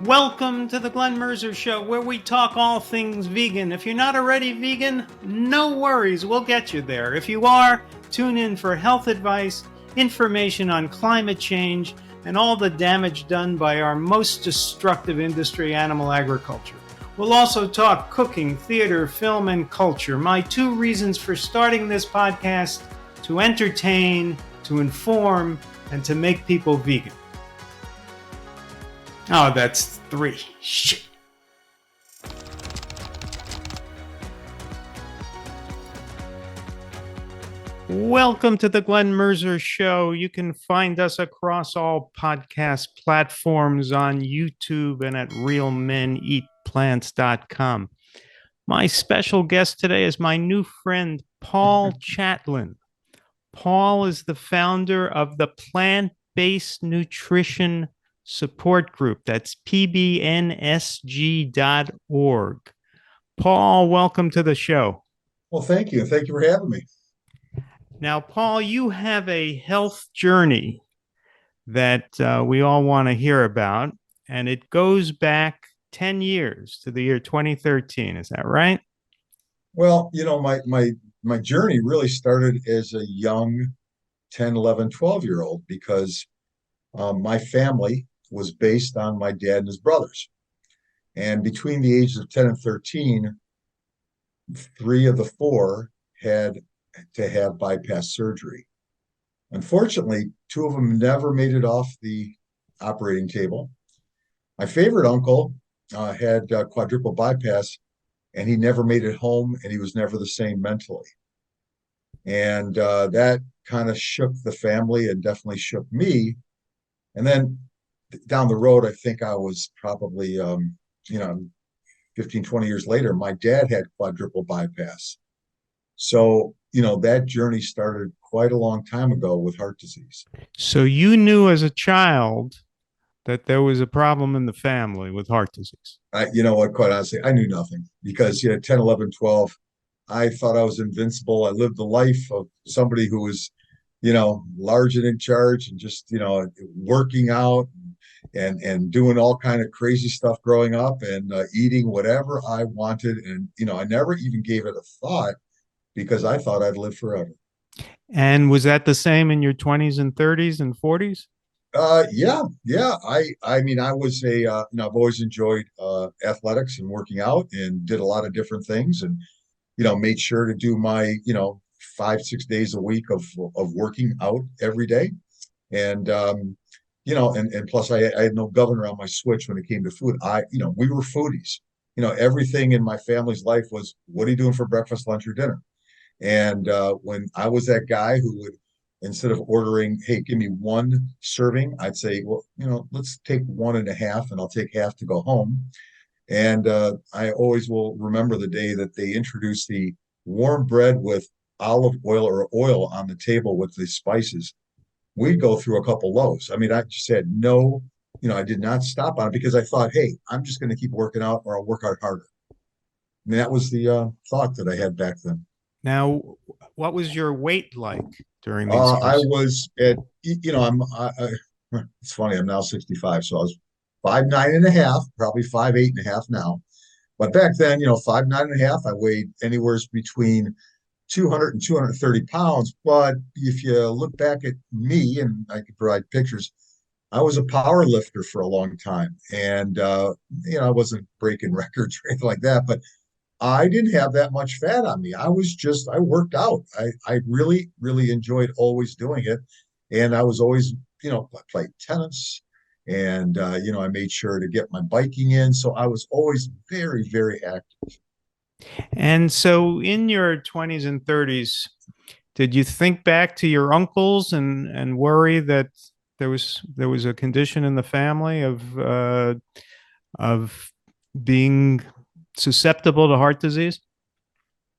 Welcome to the Glenn Mercer Show, where we talk all things vegan. If you're not already vegan, no worries, we'll get you there. If you are, tune in for health advice, information on climate change, and all the damage done by our most destructive industry, animal agriculture. We'll also talk cooking, theater, film, and culture. My two reasons for starting this podcast: to entertain, to inform, and to make people vegan. Oh, that's 3. Shit. Welcome to the Glenn Mercer Show. You can find us across all podcast platforms on YouTube and at realmeneatplants.com. My special guest today is my new friend, Paul Chatlin. Paul is the founder of the Plant-Based Nutrition Support Group. That's pbnsg.org. Paul, welcome to the show. Well, thank you. Thank you for having me. Now, Paul, you have a health journey that we all want to hear about, and it goes back 10 years to the year 2013. Is that right? Well, my journey really started as a young 10, 11, 12-year-old because my family was based on my dad and his brothers. And between the ages of 10 and 13, 3 of the 4 had to have bypass surgery. Unfortunately, 2 of them never made it off the operating table. My favorite uncle had quadruple bypass, and he never made it home, and he was never the same mentally. And that kind of shook the family and definitely shook me. And then down the road, I think I was probably, 15, 20 years later, my dad had quadruple bypass. So, that journey started quite a long time ago with heart disease. So you knew as a child that there was a problem in the family with heart disease. You know what, quite honestly, I knew nothing because, 10, 11, 12, I thought I was invincible. I lived the life of somebody who was, large and in charge and just, working out and doing all kind of crazy stuff growing up and eating whatever I wanted. And, I never even gave it a thought because I thought I'd live forever. And was that the same in your 20s and 30s and 40s? Yeah. I mean, I was I've always enjoyed athletics and working out and did a lot of different things and, made sure to do my, 5, 6 days a week of working out every day. And, and plus I had no governor on my switch when it came to food. We were foodies. Everything in my family's life was, what are you doing for breakfast, lunch, or dinner? And when I was that guy who would, instead of ordering, hey, give me 1 serving, I'd say, well, let's take 1.5 and I'll take half to go home. And I always will remember the day that they introduced the warm bread with olive oil or oil on the table with the spices. We'd go through a couple loaves. I mean, I just said no, I did not stop on it because I thought, hey, I'm just going to keep working out or I'll work out harder. And that was the thought that I had back then. Now, what was your weight like during these I years? was at, it's funny, I'm now 65, so I was 5'9.5", probably 5'8.5" now. But back then, 5'9.5", I weighed anywhere between 200 and 230 pounds. But if you look back at me, and I could provide pictures, I was a power lifter for a long time. And, I wasn't breaking records or anything like that, but I didn't have that much fat on me. I worked out. I really, really enjoyed always doing it. And I was always, I played tennis and, I made sure to get my biking in. So I was always very, very active. And so in your 20s and 30s, did you think back to your uncles and worry that there was a condition in the family of being susceptible to heart disease?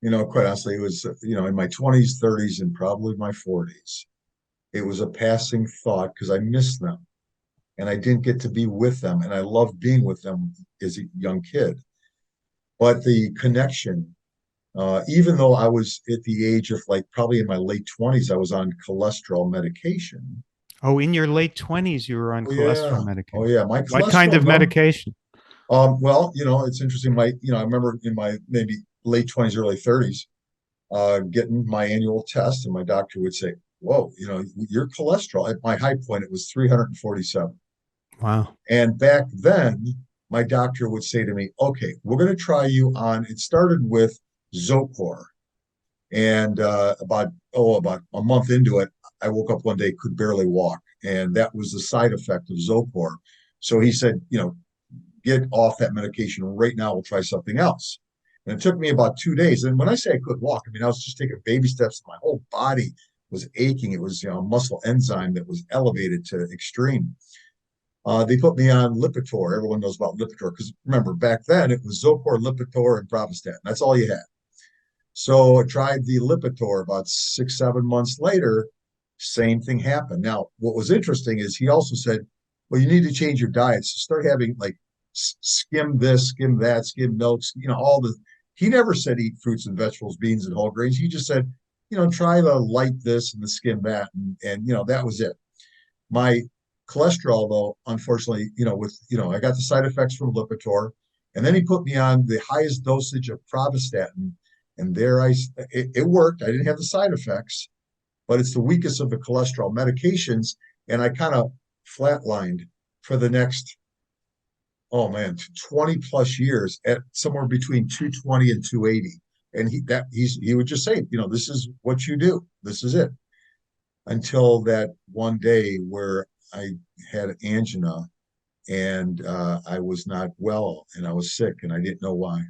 Quite honestly, it was, in my 20s, 30s, and probably my 40s. It was a passing thought because I missed them and I didn't get to be with them. And I loved being with them as a young kid. But the connection, even though I was at the age of like probably in my late 20s, I was on cholesterol medication. Oh, in your late 20s, you were on Oh cholesterol yeah. Oh medication. yeah. My What kind cholesterol of num medication? well, it's interesting. I remember in my maybe late 20s, early 30s, getting my annual test, and my doctor would say, "Whoa, your cholesterol." At my high point, it was 347. Wow. And back then, my doctor would say to me, "Okay, we're going to try you on." It started with Zocor, and about a month into it, I woke up one day, could barely walk, and that was the side effect of Zocor. So he said, get off that medication right now. We'll try something else. And it took me about 2 days. And when I say I couldn't walk, I mean I was just taking baby steps. My whole body was aching. It was a muscle enzyme that was elevated to extreme. They put me on Lipitor. Everyone knows about Lipitor because remember back then it was Zocor, Lipitor, and Pravastatin. That's all you had. So I tried the Lipitor about 6, 7 months later. Same thing happened. Now, what was interesting is he also said, well, you need to change your diet. So start having like skim this, skim that, skim milks, all the. He never said eat fruits and vegetables, beans and whole grains. He just said, try the light this and the skim that. And that was it. My cholesterol, though, unfortunately, I got the side effects from Lipitor. And then he put me on the highest dosage of Pravastatin. And it worked. I didn't have the side effects, but it's the weakest of the cholesterol medications. And I kind of flatlined for the next, oh man, 20 plus years at somewhere between 220 and 280. And he would just say, this is what you do. This is it. Until that one day where I had angina and I was not well and I was sick and I didn't know why.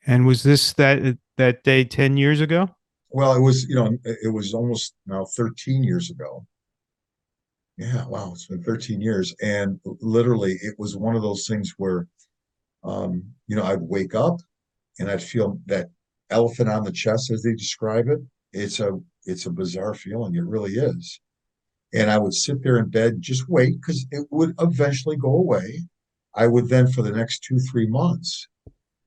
And was this that day 10 years ago? Well, it was almost now 13 years ago. Yeah, wow, it's been 13 years. And literally, it was one of those things where, I'd wake up and I'd feel that elephant on the chest, as they describe it. It's a bizarre feeling. It really is. And I would sit there in bed and just wait because it would eventually go away. I would then, for the next 2, 3 months,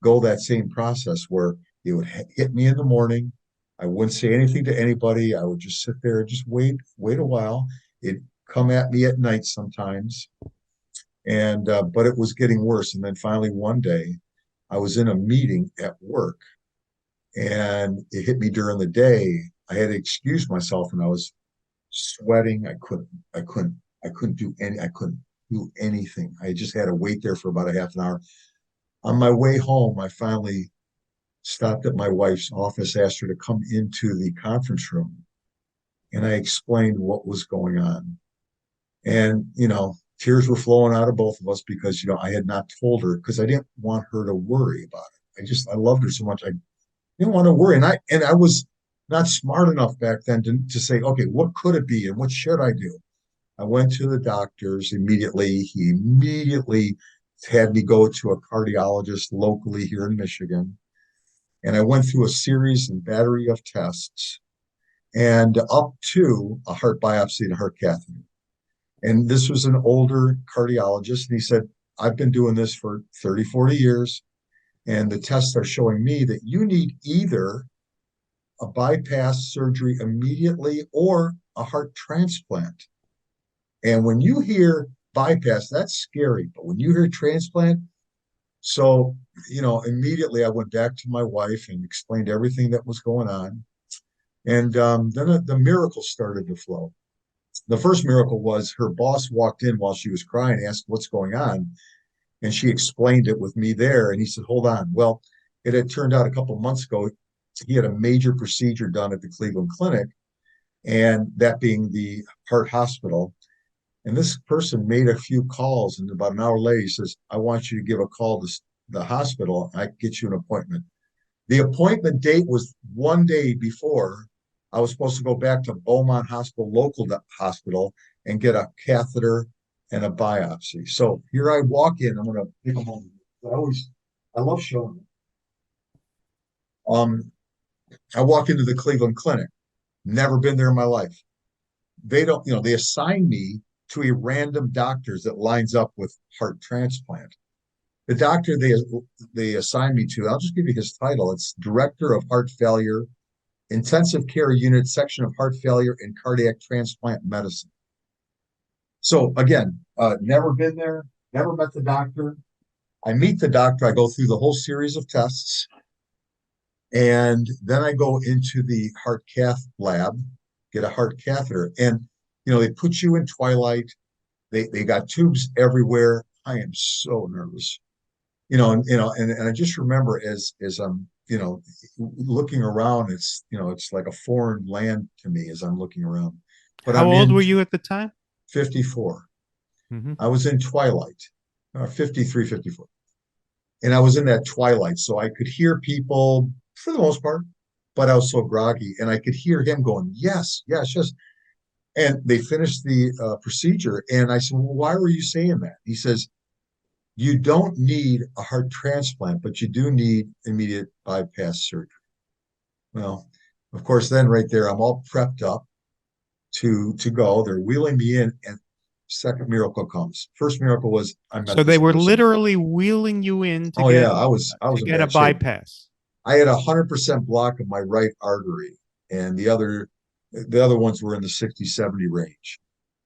go that same process where it would hit me in the morning. I wouldn't say anything to anybody. I would just sit there and just wait a while. It'd come at me at night sometimes, and but it was getting worse. And then finally one day, I was in a meeting at work, and it hit me during the day. I had to excuse myself, and I was sweating. I couldn't do anything. I just had to wait there for about a half an hour. On my way home, I finally stopped at my wife's office, asked her to come into the conference room, and I explained what was going on. And, tears were flowing out of both of us because, I had not told her because I didn't want her to worry about it. I loved her so much. I didn't want to worry. And I was not smart enough back then to say, okay, what could it be and what should I do? I went to the doctors immediately. He immediately had me go to a cardiologist locally here in Michigan. And I went through a series and battery of tests and up to a heart biopsy and a heart catheter. And this was an older cardiologist. And he said, I've been doing this for 30, 40 years. And the tests are showing me that you need either a bypass surgery immediately or a heart transplant. And when you hear bypass, that's scary. But when you hear transplant, so, immediately I went back to my wife and explained everything that was going on. And then the miracle started to flow. The first miracle was her boss walked in while she was crying, asked what's going on. And she explained it with me there. And he said, hold on. Well, it had turned out a couple of months ago, he had a major procedure done at the Cleveland Clinic, and that being the heart hospital. And this person made a few calls, and about an hour later, he says, I want you to give a call to the hospital. I can get you an appointment. The appointment date was one day before I was supposed to go back to Beaumont Hospital, local hospital, and get a catheter and a biopsy. So here I walk in. I'm going to take a moment. I love showing them. I walk into the Cleveland Clinic. Never been there in my life. They don't, they assign me to a random doctors that lines up with heart transplant. The doctor they assigned me to, I'll just give you his title. It's Director of Heart Failure, Intensive Care Unit, Section of Heart Failure and Cardiac Transplant Medicine. So again, never been there, never met the doctor. I meet the doctor. I go through the whole series of tests, and then I go into the heart cath lab, get a heart catheter, and they put you in twilight. They got tubes everywhere. I am so nervous. And I just remember as I'm looking around, it's like a foreign land to me as I'm looking around. But How I'm old in were you at the time? 54. Hmm. I was in twilight, 53, 54. And I was in that twilight, so I could hear people for the most part, but I was so groggy, and I could hear him going, "Yes, yes, yes." And they finished the procedure, and I said, "Well, why were you saying that?" He says, "You don't need a heart transplant, but you do need immediate bypass surgery." Well, of course, then right there, I'm all prepped up to go. They're wheeling me in, and second miracle comes. First miracle was I met So this they were person. literally wheeling you in Oh yeah, I was to in get a bad shape. bypass. I had 100% block of my right artery, and the other ones were in the 60, 70 range.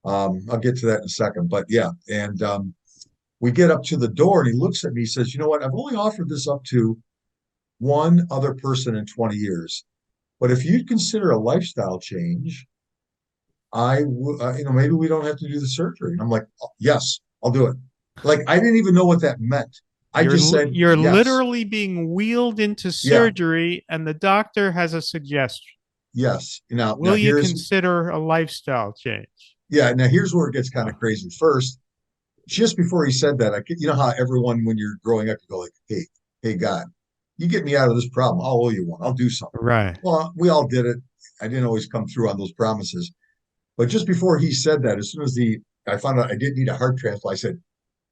I'll get to that in a second, but yeah, and we get up to the door, and he looks at me. He says, "You know what? I've only offered this up to one other person in 20 years, but if you'd consider a lifestyle change, maybe we don't have to do the surgery." And I'm like, "Oh, yes, I'll do it." Like I didn't even know what that meant. I just said You're yes, literally being wheeled into yeah, surgery, and the doctor has a suggestion. yes. Now Will you here's consider a lifestyle change? Yeah, now here's where it gets kind Uh, of crazy. First, just before he said that, how everyone when you're growing up, you go like, "Hey, hey, God, you get me out of this problem. I'll owe you one. I'll do something." right. Well, we all did it. I didn't always come through on those promises, but just before he said that, as soon as I found out I didn't need a heart transplant, I said,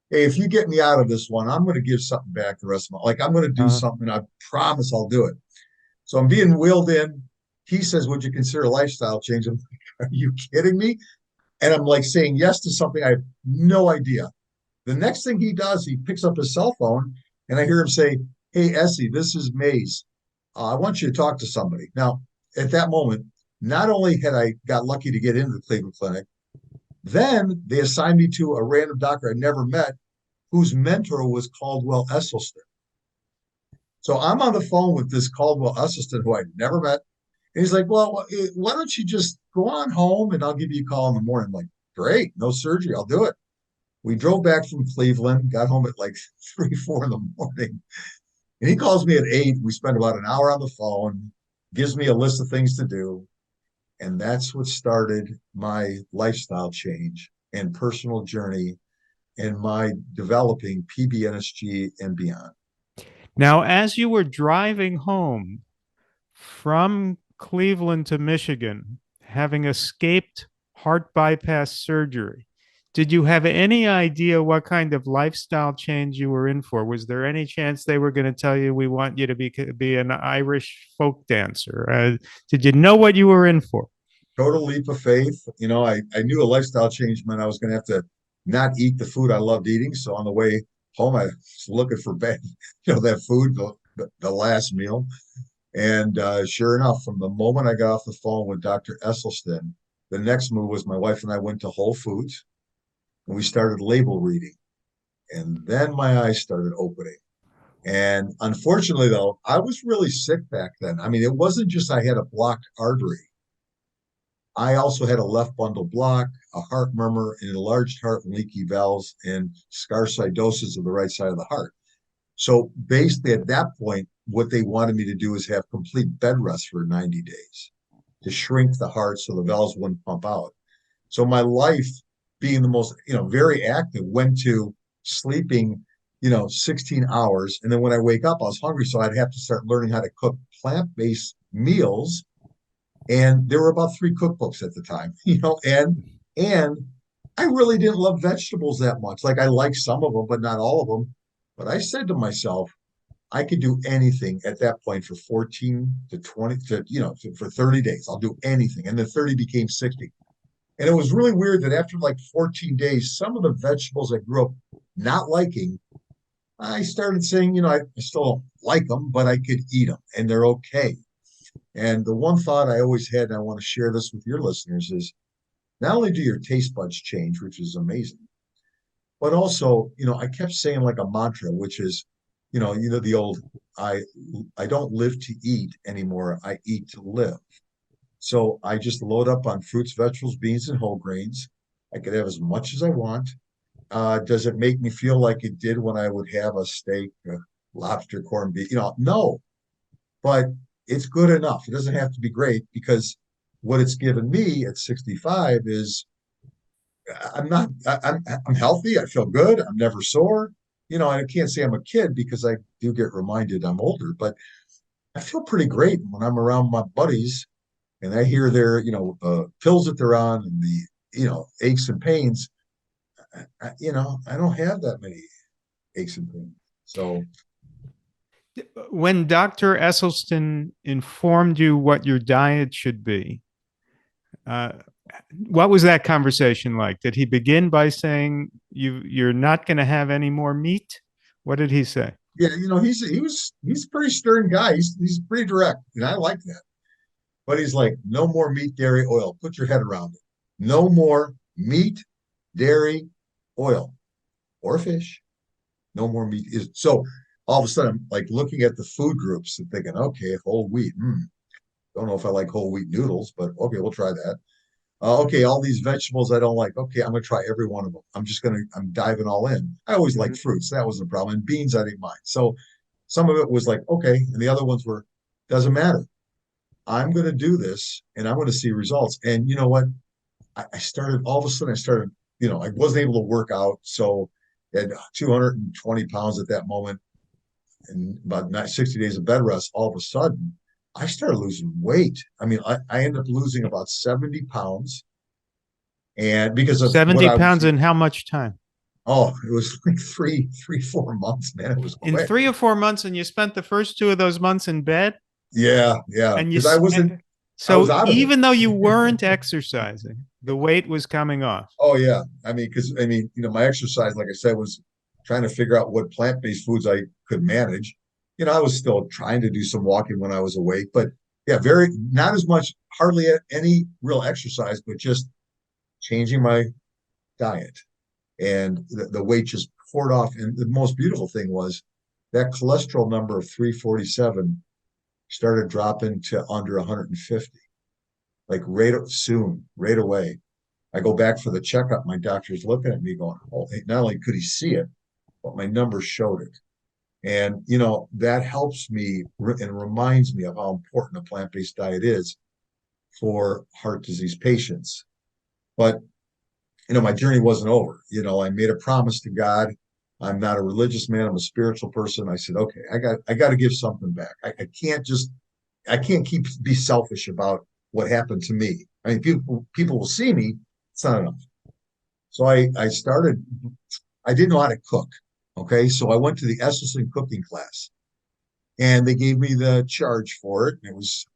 "Hey, if you get me out of this one, I'm going to give something back the rest of my like I'm going to do Uh, something. I promise I'll do it." So I'm being wheeled in. He says, "Would you consider a lifestyle change?" I'm like, "Are you kidding me?" And I'm like saying yes to something I have no idea. The next thing he does, he picks up his cell phone, and I hear him say, "Hey, Essie, this is Maze. I want you to talk to somebody." Now, at that moment, not only had I got lucky to get into the Cleveland Clinic, then they assigned me to a random doctor I never met, whose mentor was Caldwell Esselstyn. So I'm on the phone with this Caldwell Esselstyn, who I'd never met. And he's like, "Well, why don't you just go on home and I'll give you a call in the morning?" I'm like, "Great, no surgery, I'll do it." We drove back from Cleveland, got home at like 3, 4 in the morning. And he calls me at 8. We spend about an hour on the phone, gives me a list of things to do. And that's what started my lifestyle change and personal journey and my developing PBNSG and beyond. Now, as you were driving home from Cleveland to Michigan, having escaped heart bypass surgery, did you have any idea what kind of lifestyle change you were in for? Was there any chance they were going to tell you, we want you to be an Irish folk dancer? Did you know what you were in for? Total leap of faith. I knew a lifestyle change meant I was going to have to not eat the food I loved eating. So on the way home, I was looking for bad, that food, the last meal. And sure enough, from the moment I got off the phone with Dr. Esselstyn, the next move was my wife and I went to Whole Foods and we started label reading. And then my eyes started opening. And unfortunately, though, I was really sick back then. I mean, it wasn't just I had a blocked artery. I also had a left bundle block, a heart murmur, an enlarged heart and leaky valves, and scarsidosis of the right side of the heart. So basically, at that point, what they wanted me to do is have complete bed rest for 90 days to shrink the heart so the valves wouldn't pump out. So my life, being the most, very active, went to sleeping, 16 hours. And then when I wake up, I was hungry. So I'd have to start learning how to cook plant-based meals. And there were about 3 cookbooks at the time, and I really didn't love vegetables that much. Like I liked some of them, but not all of them. But I said to myself, I could do anything at that point for 14 to 20 for 30 days. I'll do anything. And then 30 became 60. And it was really weird that after like 14 days, some of the vegetables I grew up not liking, I started saying, I still don't like them, but I could eat them and they're okay. And the one thought I always had, and I want to share this with your listeners, is not only do your taste buds change, which is amazing, but also, I kept saying like a mantra, which is, the old, I I don't live to eat anymore. I eat to live. So I just load up on fruits, vegetables, beans, and whole grains. I could have as much as I want. Does it make me feel like it did when I would have a steak, lobster, corned beef? No, but it's good enough. It doesn't have to be great because what it's given me at 65 is I'm not, I'm healthy. I feel good. I'm never sore. I can't say I'm a kid because I do get reminded I'm older, but I feel pretty great when I'm around my buddies and I hear their, pills that they're on and the, aches and pains. I don't have that many aches and pains. So When Dr. Esselstyn informed you what your diet should be, uh, what was that conversation like? Did he begin by saying you're not going to have any more meat? What did he say? yeah, he's a pretty stern guy. He's pretty direct, and I like that. But he's like, no more meat, dairy, oil. Put your head around it. No more meat, dairy, oil, or fish. No more meat. Is so all of a sudden I'm like looking at the food groups and thinking, okay, whole wheat. Don't know if I like whole wheat noodles, but okay, we'll try that. Okay, all these vegetables I don't like. Okay, I'm gonna try every one of them. I'm diving all in. I always liked fruits. That wasn't a problem. And beans, I didn't mind. So some of it was like, okay, and the other ones were, doesn't matter. I'm gonna do this and I'm gonna see results. And you know what? I started all of a sudden I started, I wasn't able to work out. So at 220 pounds at that moment and about 60 days of bed rest, all of a sudden I started losing weight. I mean, I ended up losing about 70 pounds. And because of what 70 I was, pounds in how much time? oh, it was like 4 months, man. It was In quick. 3 or 4 months, and you spent the first 2 of those months in bed? Yeah, yeah. And you Because I was so out of it. even though you weren't exercising, the weight was coming off. Oh yeah. My exercise, like I said, was trying to figure out what plant-based foods I could manage. I was still trying to do some walking when I was awake, but yeah, very not as much, hardly any real exercise, but just changing my diet. And the weight just poured off. And the most beautiful thing was that cholesterol number of 347 started dropping to under 150, like right away. I go back for the checkup. My doctor's looking at me going, oh, not only could he see it, but my numbers showed it. And, that helps me and reminds me of how important a plant-based diet is for heart disease patients. But, my journey wasn't over. I made a promise to God. I'm not a religious man. I'm a spiritual person. I said, okay, I got to give something back. I can't be selfish about what happened to me. I mean, people will see me. It's not enough. So I didn't know how to cook. Okay. So I went to the Esselstyn cooking class and they gave me the charge for it. It was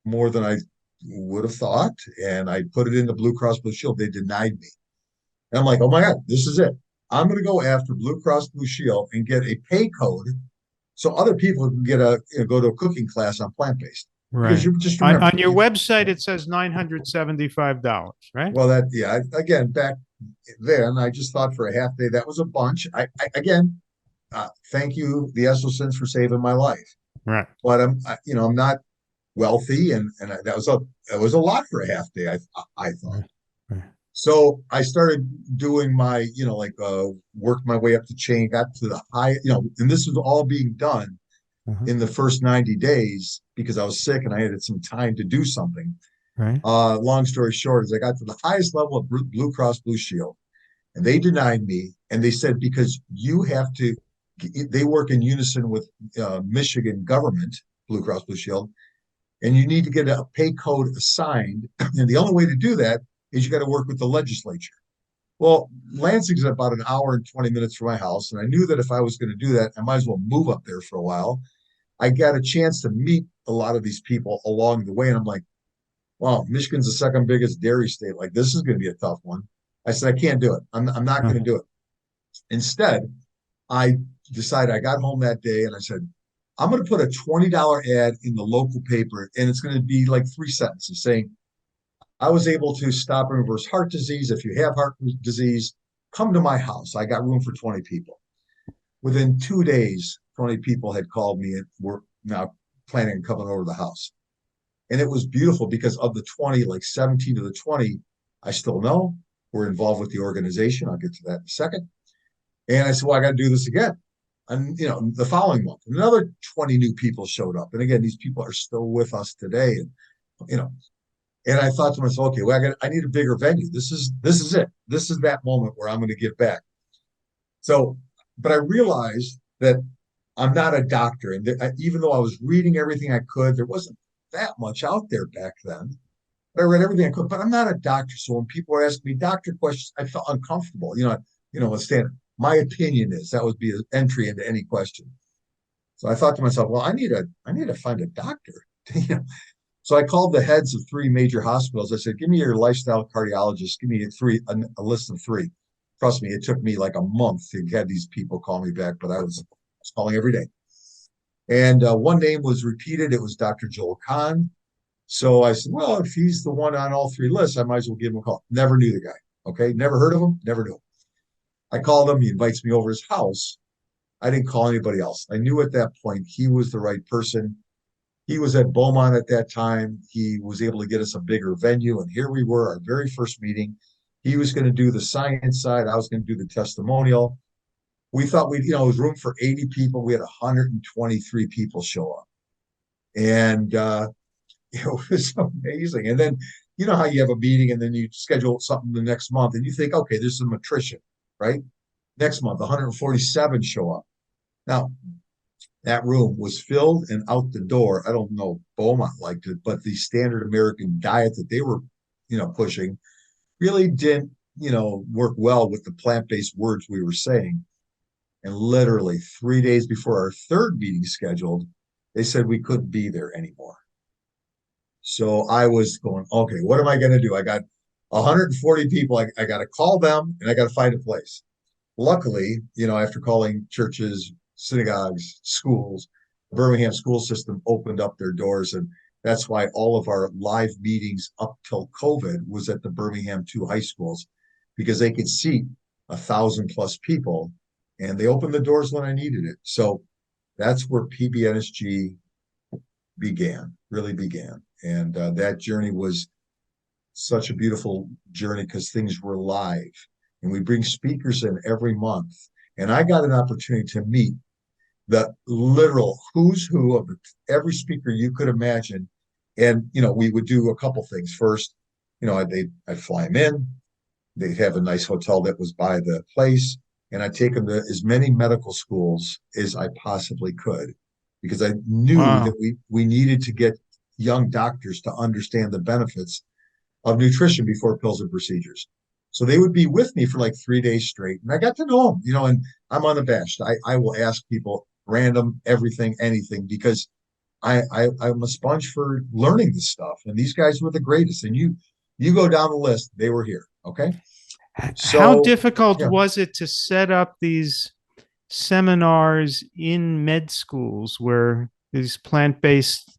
more than I would have thought. And I put it in the Blue Cross Blue Shield. They denied me. And I'm like, oh my God, this is it. I'm going to go after Blue Cross Blue Shield and get a pay code so other people can go to a cooking class on plant-based. Because Right. you just On, remember, on your website, it says $975, right? well, again, back then, I just thought for a half day, that was a bunch. Again, thank you, the Esselstyns, for saving my life. Right. But I'm not wealthy, and that was a lot for a half day. I thought. Right. Right. So I started doing my, worked my way up the chain, got to the high, and this was all being done Uh-huh. in the first 90 days because I was sick and I had some time to do something. Right. Long story short, is I got to the highest level of Blue Cross Blue Shield, and they denied me, and they said because you have to, they work in unison with Michigan government, Blue Cross Blue Shield, and you need to get a pay code assigned, and the only way to do that is you got to work with the legislature. Well, Lansing's about an hour and 20 minutes from my house, and I knew that if I was going to do that, I might as well move up there for a while. I got a chance to meet a lot of these people along the way, and I'm like, wow, Michigan's the second biggest dairy state. Like, this is going to be a tough one. I said, I can't do it. I'm not going to do it. Instead, I decided, I got home that day and I said, I'm going to put a $20 ad in the local paper, and it's going to be like 3 sentences saying, I was able to stop and reverse heart disease. If you have heart disease, come to my house. I got room for 20 people. Within 2 days, 20 people had called me and were now planning on coming over to the house. And it was beautiful because of the 20, like 17 of the 20, I still know we're involved with the organization. I'll get to that in a second. And I said, well, I got to do this again. And, the following month, another 20 new people showed up. And again, these people are still with us today. And, you know, and I thought to myself, okay, well, I need a bigger venue. This is it. This is that moment where I'm going to give back. So, but I realized that I'm not a doctor. And even though I was reading everything I could, there wasn't that much out there back then. But I read everything I could, but I'm not a doctor. So when people were asking me doctor questions, I felt uncomfortable. A standard. My opinion is that would be an entry into any question. So I thought to myself, well, I need to find a doctor. So I called the heads of three major hospitals. I said, give me your lifestyle cardiologist. Give me a list of three. Trust me, it took me like a month to have these people call me back, but I was calling every day. And one name was repeated. It was Dr. Joel Kahn. So I said, well, if he's the one on all three lists, I might as well give him a call. Never knew the guy. Okay. Never heard of him. Never knew him. I called him. He invites me over his house. I didn't call anybody else. I knew at that point he was the right person. He was at Beaumont at that time. He was able to get us a bigger venue. And here we were, our very first meeting. He was going to do the science side. I was going to do the testimonial. We thought it was room for 80 people. We had 123 people show up. And it was amazing. And then, you know how you have a meeting and then you schedule something the next month and you think, okay, there's some attrition, right? Next month, 147 show up. Now, that room was filled and out the door. I don't know if Beaumont liked it, but the standard American diet that they were, pushing really didn't, work well with the plant-based words we were saying. And literally 3 days before our third meeting scheduled, they said we couldn't be there anymore. So I was going, okay, what am I going to do? I got 140 people. I got to call them and I got to find a place. Luckily, after calling churches, synagogues, schools, the Birmingham school system opened up their doors. And that's why all of our live meetings up till COVID was at the Birmingham 2 high schools because they could seat 1,000+ people. And they opened the doors when I needed it. So that's where PBNSG really began. And that journey was such a beautiful journey because things were live. And we bring speakers in every month. And I got an opportunity to meet the literal who's who of every speaker you could imagine. And, we would do a couple things. First, I'd fly them in. They'd have a nice hotel that was by the place. And I'd take them to as many medical schools as I possibly could because I knew that we needed to get young doctors to understand the benefits of nutrition before pills and procedures. So they would be with me for like 3 days straight. And I got to know them, and I'm unabashed. I will ask people random, everything, anything, because I'm a sponge for learning this stuff. And these guys were the greatest. And you go down the list, they were here. Okay. How difficult was it to set up these seminars in med schools where these plant-based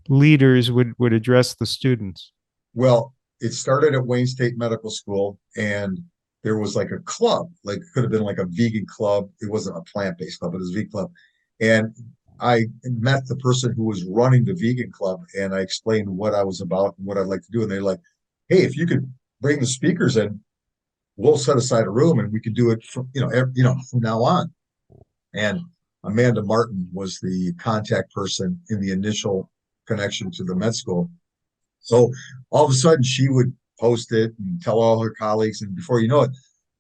leaders would address the students? Well, it started at Wayne State Medical School, and there was like a club, like it could have been like a vegan club. It wasn't a plant-based club, but it was a vegan club. And I met the person who was running the vegan club, and I explained what I was about and what I'd like to do. And they're like, hey, if you could bring the speakers in, we'll set aside a room and we could do it from, from now on. And Amanda Martin was the contact person in the initial connection to the med school. So all of a sudden she would post it and tell all her colleagues. And before you know it,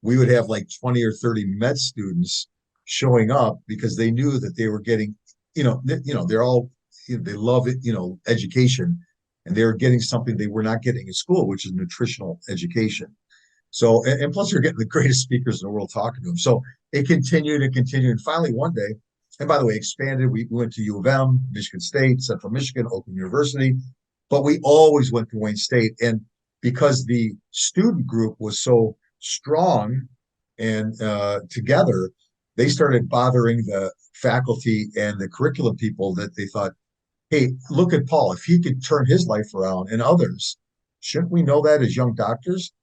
we would have like 20 or 30 med students showing up because they knew that they were getting, they're all, they love it, education, and they were getting something they were not getting in school, which is nutritional education. So, and plus they're getting the greatest speakers in the world talking to them. So it continued and continued. And finally one day, and by the way, expanded, we went to U of M, Michigan State, Central Michigan, Oakland University, but we always went to Wayne State. And because the student group was so strong and together, they started bothering the faculty and the curriculum people that they thought, hey, look at Paul. If he could turn his life around and others, shouldn't we know that as young doctors?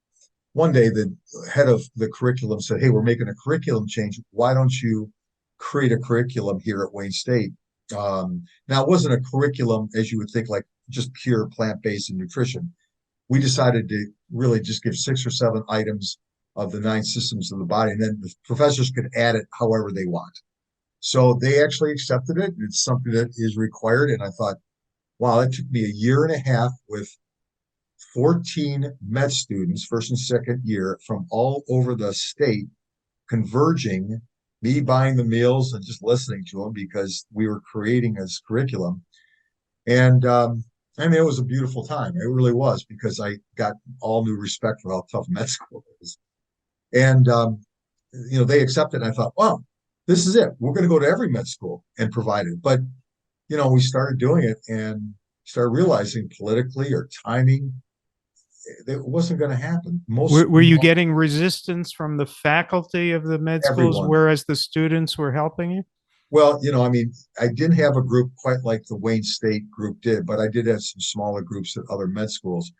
One day, the head of the curriculum said, "Hey, we're making a curriculum change. Why don't you create a curriculum here at Wayne State?" Now, it wasn't a curriculum as you would think, like just pure plant-based and nutrition. We decided to really just give 6 or 7 items of the 9 systems of the body, and then the professors could add it however they want. So they actually accepted it. It's something that is required. And I thought, wow, it took me a year and a half with 14 med students, first and second year, from all over the state, converging, me buying the meals and just listening to them because we were creating this curriculum. And I mean, it was a beautiful time. It really was, because I got all new respect for how tough med school is. And, they accepted. And I thought, wow, this is it. We're going to go to every med school and provide it. But, we started doing it and started realizing politically or timing, it wasn't going to happen. Were you getting resistance from the faculty of the med schools, Everyone. whereas the students were helping you? Well, I mean, I didn't have a group quite like the Wayne State group did, but I did have some smaller groups at other med schools.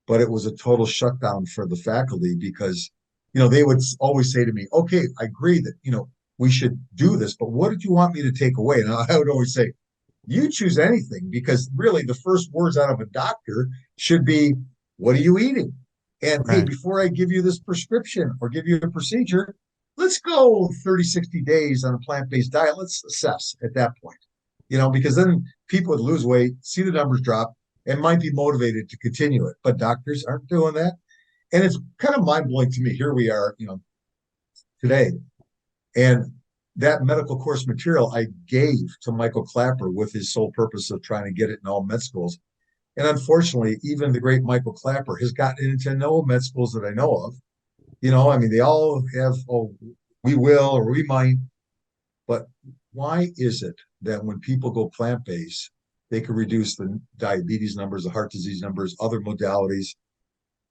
But it was a total shutdown for the faculty because, they would always say to me, "Okay, I agree that, we should do this, but what did you want me to take away?" And I would always say, "You choose anything," because really the first words out of a doctor should be, "What are you eating?" And hey, Right. before I give you this prescription or give you a procedure, let's go 30, 60 days on a plant-based diet. Let's assess at that point, because then people would lose weight, see the numbers drop, and might be motivated to continue it. But doctors aren't doing that. And it's kind of mind-blowing to me. Here we are, today. And that medical course material I gave to Michael Clapper with his sole purpose of trying to get it in all med schools. And unfortunately, even the great Michael Clapper has gotten into no med schools that I know of. I mean, they all have, "Oh, we will," or "we might." But why is it that when people go plant-based, they can reduce the diabetes numbers, the heart disease numbers, other modalities,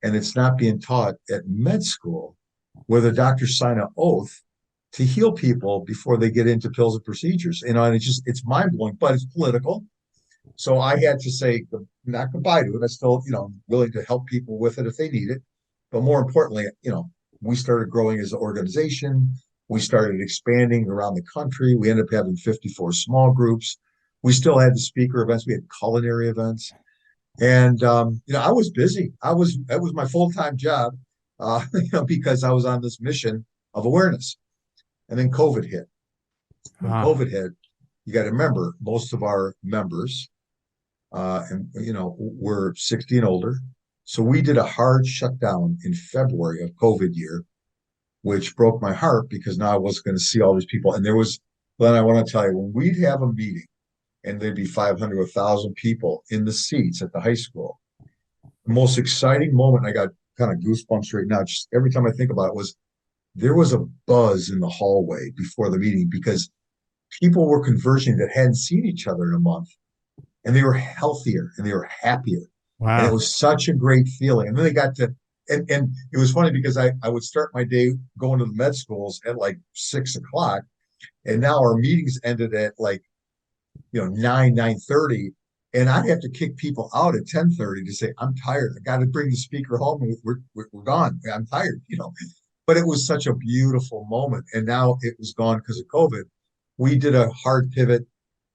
and it's not being taught at med school, where the doctors sign an oath to heal people before they get into pills and procedures? And it's mind-blowing, but it's political. So I had to say not goodbye to it. I still, willing to help people with it if they need it. But more importantly, we started growing as an organization. We started expanding around the country. We ended up having 54 small groups. We still had the speaker events. We had culinary events. And, I was busy. That was my full-time job, because I was on this mission of awareness. And then COVID hit. When COVID hit, you got to remember, most of our members, we're 60 and older. So we did a hard shutdown in February of COVID year, which broke my heart because now I wasn't going to see all these people. And Glenn, I want to tell you, when we'd have a meeting and there'd be 500 or 1,000 people in the seats at the high school, the most exciting moment, I got kind of goosebumps right now, just every time I think about it, was there was a buzz in the hallway before the meeting because people were converging that hadn't seen each other in a month, and they were healthier and they were happier. Wow. And it was such a great feeling. And then they got to, and it was funny because I would start my day going to the med schools at like 6 o'clock. And now our meetings ended at like, 9:30. And I'd have to kick people out at 10:30 to say, "I'm tired. I got to bring the speaker home and we're gone. I'm tired," But it was such a beautiful moment. And now it was gone because of COVID. We did a hard pivot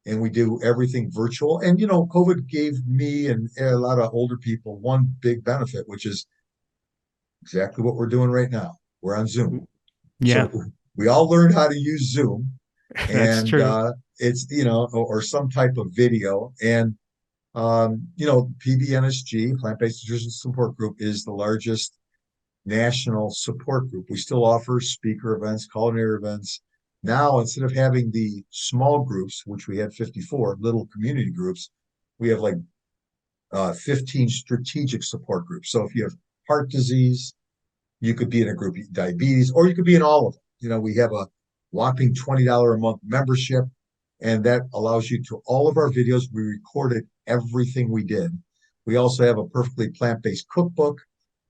and we do everything virtual. And, COVID gave me and a lot of older people one big benefit, which is exactly what we're doing right now. We're on Zoom. Yeah. So we all learned how to use Zoom. That's And true. it's, or some type of video. And, PBNSG, Plant-Based Nutrition Support Group, is the largest national support group. We still offer speaker events, culinary events. Now, instead of having the small groups, which we had 54 little community groups, we have like 15 strategic support groups. So if you have heart disease, you could be in a group of diabetes, or you could be in all of them. We have a whopping $20 a month membership, and that allows you to all of our videos. We recorded everything we did. We also have a perfectly plant-based cookbook.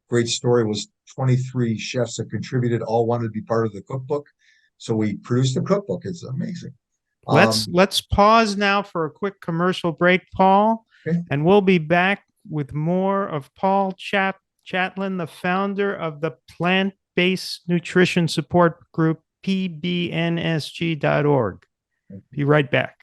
Great story was 23 chefs that contributed, all wanted to be part of the cookbook. So we produced a cookbook. It's amazing. Let's pause now for a quick commercial break, Paul, Okay. and we'll be back with more of Paul Chatlin, the founder of the plant-based nutrition support group, pbnsg.org. Be right back.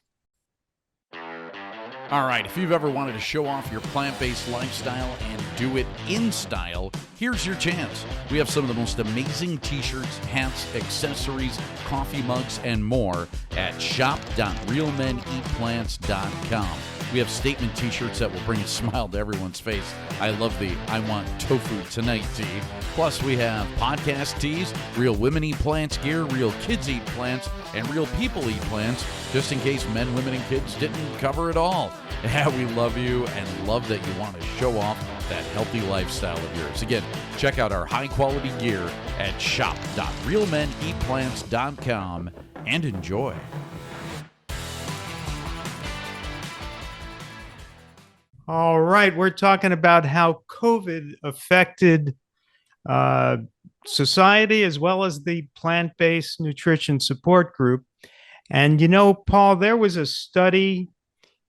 All right, if you've ever wanted to show off your plant-based lifestyle and do it in style, here's your chance. We have some of the most amazing t-shirts, hats, accessories, coffee mugs, and more at shop.realmeneatplants.com. We have statement t-shirts that will bring a smile to everyone's face. I love the I want tofu tonight tee. Plus, we have podcast tees, Real Women Eat Plants gear, Real Kids Eat Plants, and Real People Eat Plants, just in case men, women, and kids didn't cover it all. Yeah, we love you and love that you want to show off that healthy lifestyle of yours. Again, check out our high-quality gear at shop.realmeneatplants.com and enjoy. All right, we're talking about how COVID affected society as well as the plant-based nutrition support group. And Paul, there was a study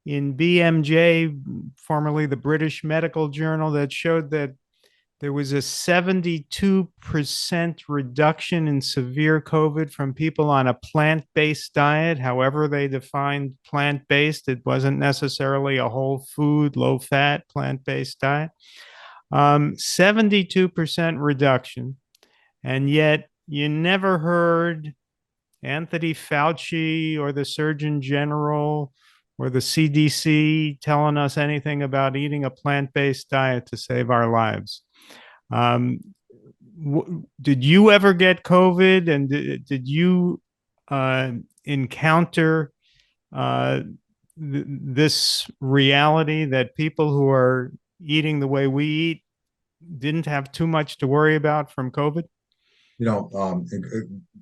in BMJ, formerly the British Medical Journal, that showed that there was a 72% reduction in severe COVID from people on a plant-based diet. However they defined plant-based, it wasn't necessarily a whole food, low-fat, plant-based diet. 72% reduction. And yet you never heard Anthony Fauci or the Surgeon General or the CDC telling us anything about eating a plant-based diet to save our lives. Did you ever get COVID, and did you encounter this reality that people who are eating the way we eat didn't have too much to worry about from COVID?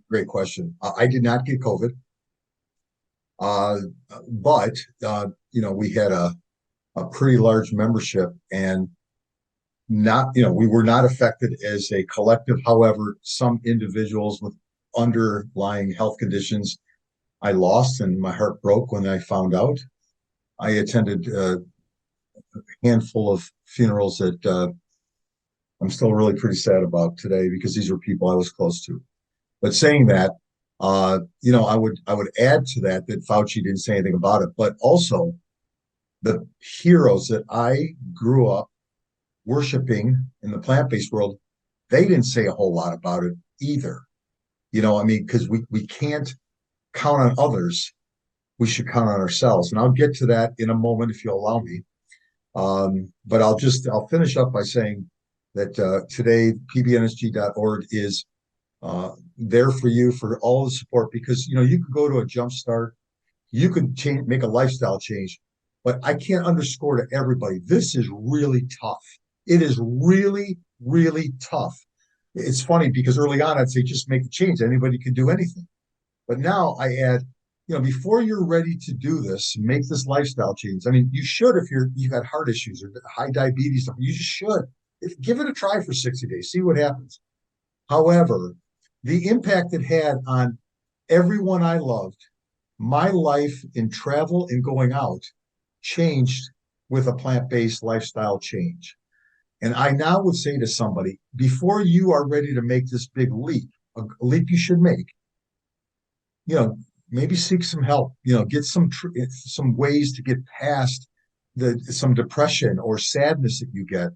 Great question. I did not get COVID, but we had a pretty large membership, and we were not affected as a collective. However, some individuals with underlying health conditions I lost, and my heart broke when I found out. I attended a handful of funerals that I'm still really pretty sad about today, because these were people I was close to. But saying that, I would add to that Fauci didn't say anything about it, but also the heroes that I grew up worshiping in the plant-based world, they didn't say a whole lot about it either. Because we can't count on others. We should count on ourselves. And I'll get to that in a moment if you'll allow me. But I'll finish up by saying that today, pbnsg.org is there for you for all the support, because, you could go to a Jumpstart, you could make a lifestyle change, but I can't underscore to everybody, this is really tough. It is really, really tough. It's funny because early on I'd say just make the change. Anybody can do anything. But now I add, before you're ready to do this, make this lifestyle change. I mean, you should if you've got heart issues or high diabetes. You just should. Give it a try for 60 days. See what happens. However, the impact it had on everyone I loved, my life in travel and going out changed with a plant-based lifestyle change. And I now would say to somebody, before you are ready to make this big leap, a leap you should make, maybe seek some help, get some ways to get past some depression or sadness that you get,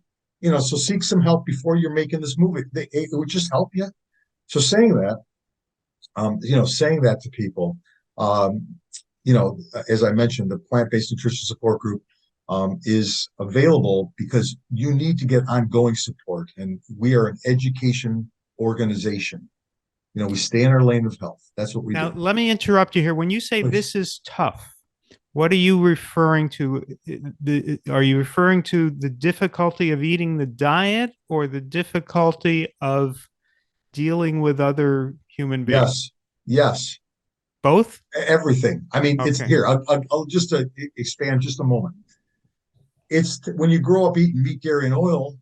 so seek some help before you're making this move. It would just help you. So saying that to people, as I mentioned, the plant-based nutrition support group is available because you need to get ongoing support. And we are an education organization. We stay in our lane of health. That's what we do. Now, let me interrupt you here. When you say this is tough, what are you referring to? Are you referring to the difficulty of eating the diet or the difficulty of dealing with other human beings? Yes. Both? Everything. I mean, It's here. I'll just expand just a moment. It's when you grow up eating meat, dairy, and oil